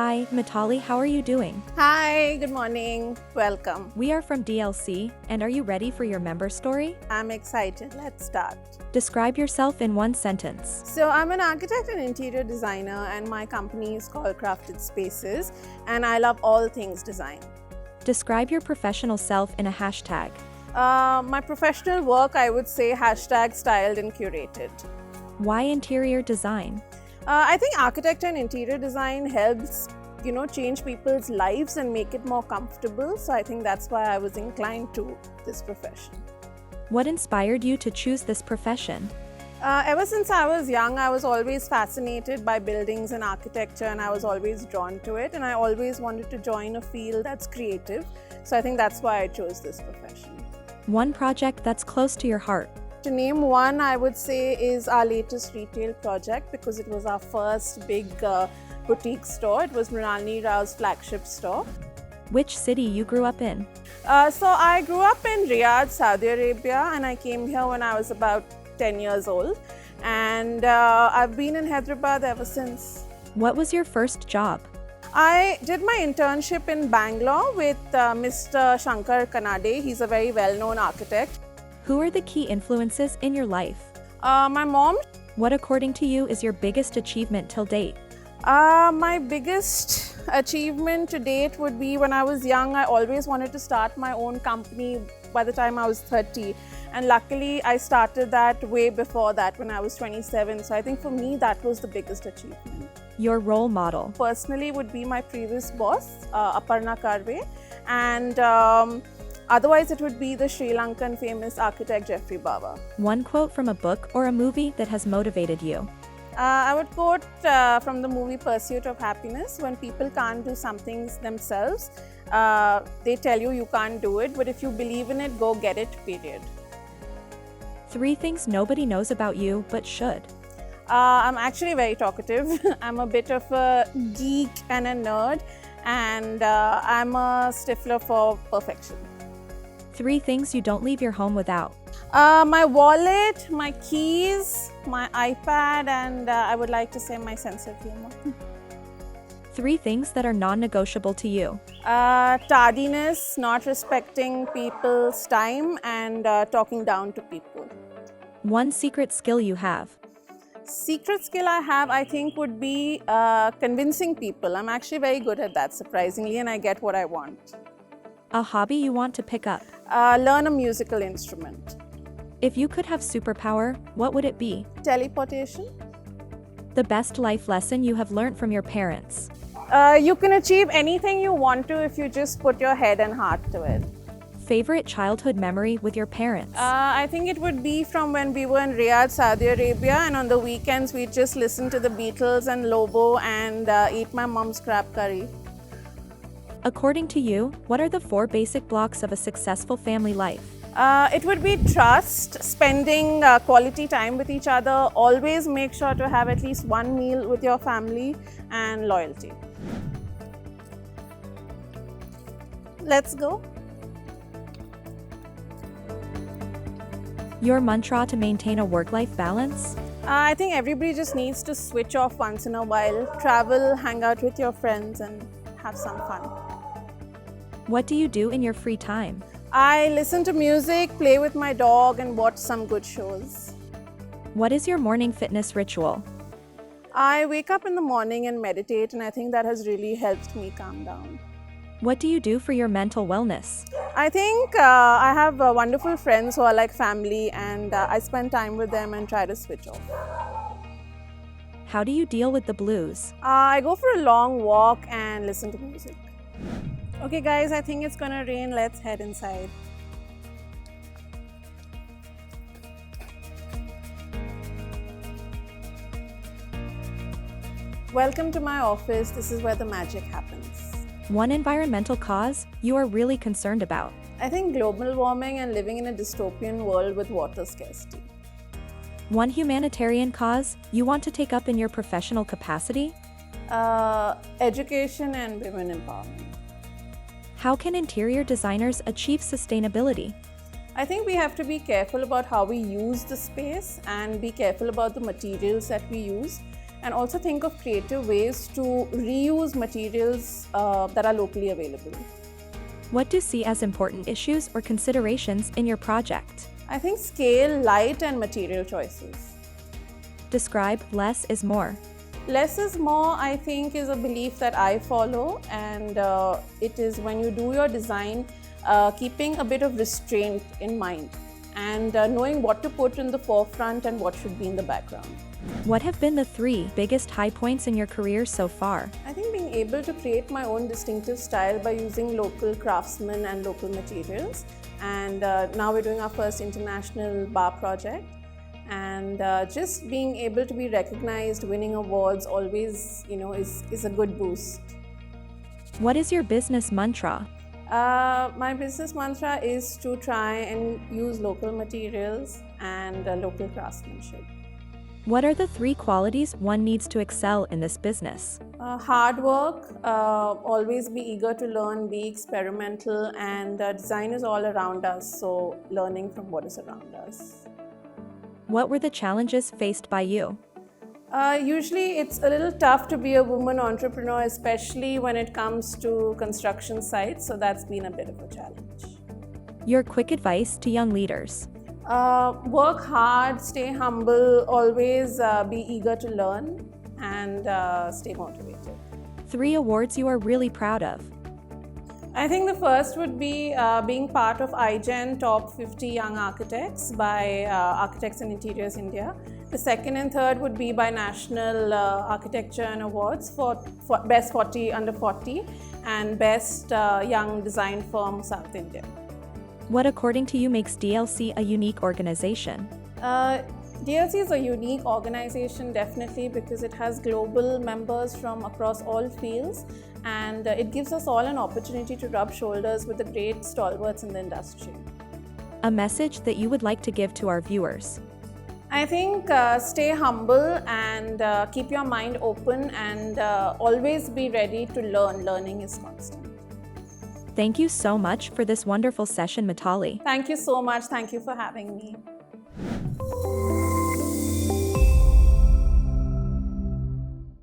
Hi, Mitali, how are you doing? Hi, good morning. Welcome. We are from DLC, and are you ready for your member story? I'm excited. Let's start. Describe yourself in one sentence. So, I'm an architect and interior designer, and my company is called Crafted Spaces, and I love all things design. Describe your professional self in a hashtag. My professional work, I would say hashtag styled and curated. Why interior design? I think architecture and interior design helps, change people's lives and make it more comfortable. So I think that's why I was inclined to this profession. What inspired you to choose this profession? Ever since I was young, I was always fascinated by buildings and architecture, and I was always drawn to it. And I always wanted to join a field that's creative. So I think that's why I chose this profession. One project that's close to your heart. To name one, I would say is our latest retail project, because it was our first big boutique store. It was Mrinalini Rao's flagship store. Which city you grew up in? So I grew up in Riyadh, Saudi Arabia, and I came here when I was about 10 years old. And I've been in Hyderabad ever since. What was your first job? I did my internship in Bangalore with Mr. Shankar Kanade. He's a very well-known architect. Who are the key influences in your life? My mom. What, according to you, is your biggest achievement till date? My biggest achievement to date would be when I was young, I always wanted to start my own company by the time I was 30. And luckily, I started that way before that when I was 27. So I think for me, that was the biggest achievement. Your role model? Personally, would be my previous boss, Aparna Karve. And otherwise, it would be the Sri Lankan famous architect Jeffrey Baba. One quote from a book or a movie that has motivated you. I would quote from the movie Pursuit of Happiness. When people can't do something themselves, they tell you can't do it, but if you believe in it, go get it, period. 3 things nobody knows about you but should. I'm actually very talkative. I'm a bit of a geek and a nerd, and I'm a stickler for perfection. 3 things you don't leave your home without. My wallet, my keys, my iPad, and I would like to say my sense of humor. 3 things that are non-negotiable to you. Tardiness, not respecting people's time, and talking down to people. 1 secret skill you have. Secret skill I have, I think, would be convincing people. I'm actually very good at that, surprisingly, and I get what I want. A hobby you want to pick up. Learn a musical instrument. If you could have superpower, what would it be? Teleportation. The best life lesson you have learned from your parents. You can achieve anything you want to if you just put your head and heart to it. Favorite childhood memory with your parents. I think it would be from when we were in Riyadh, Saudi Arabia, and on the weekends we'd just listen to the Beatles and Lobo and eat my mom's crab curry. According to you, what are the 4 basic blocks of a successful family life? It would be trust, spending quality time with each other, always make sure to have at least one meal with your family, and loyalty. Let's go. Your mantra to maintain a work-life balance? I think everybody just needs to switch off once in a while, travel, hang out with your friends, and have some fun. What do you do in your free time? I listen to music, play with my dog, and watch some good shows. What is your morning fitness ritual? I wake up in the morning and meditate, and I think that has really helped me calm down. What do you do for your mental wellness? I think I have wonderful friends who are like family, and I spend time with them and try to switch off. How do you deal with the blues? I go for a long walk and listen to music. Okay guys, I think it's gonna rain. Let's head inside. Welcome to my office. This is where the magic happens. One environmental cause you are really concerned about. I think global warming and living in a dystopian world with water scarcity. One humanitarian cause you want to take up in your professional capacity? Education and women empowerment. How can interior designers achieve sustainability? I think we have to be careful about how we use the space and be careful about the materials that we use. and also think of creative ways to reuse materials that are locally available. What do you see as important issues or considerations in your project? I think scale, light, and material choices. Describe less is more. Less is more, I think, is a belief that I follow, and it is when you do your design, keeping a bit of restraint in mind and knowing what to put in the forefront and what should be in the background. What have been the 3 biggest high points in your career so far? I think being able to create my own distinctive style by using local craftsmen and local materials. And now we're doing our first international bar project. And just being able to be recognized, winning awards always, is a good boost. What is your business mantra? My business mantra is to try and use local materials and local craftsmanship. What are the 3 qualities one needs to excel in this business? Hard work, always be eager to learn, be experimental, and design is all around us, so learning from what is around us. What were the challenges faced by you? Usually it's a little tough to be a woman entrepreneur, especially when it comes to construction sites, so that's been a bit of a challenge. Your quick advice to young leaders? Work hard, stay humble, always be eager to learn, and stay motivated. 3 awards you are really proud of. I think the first would be being part of iGen Top 50 Young Architects by Architects and Interiors India. The second and third would be by National Architecture and Awards for Best 40 Under 40 and Best Young Design Firm South India. What, according to you, makes DLC a unique organization? DLC is a unique organization, definitely, because it has global members from across all fields, and it gives us all an opportunity to rub shoulders with the great stalwarts in the industry. A message that you would like to give to our viewers? I think stay humble and keep your mind open, and always be ready to learn. Learning is constant. Thank you so much for this wonderful session, Mitali. Thank you so much. Thank you for having me.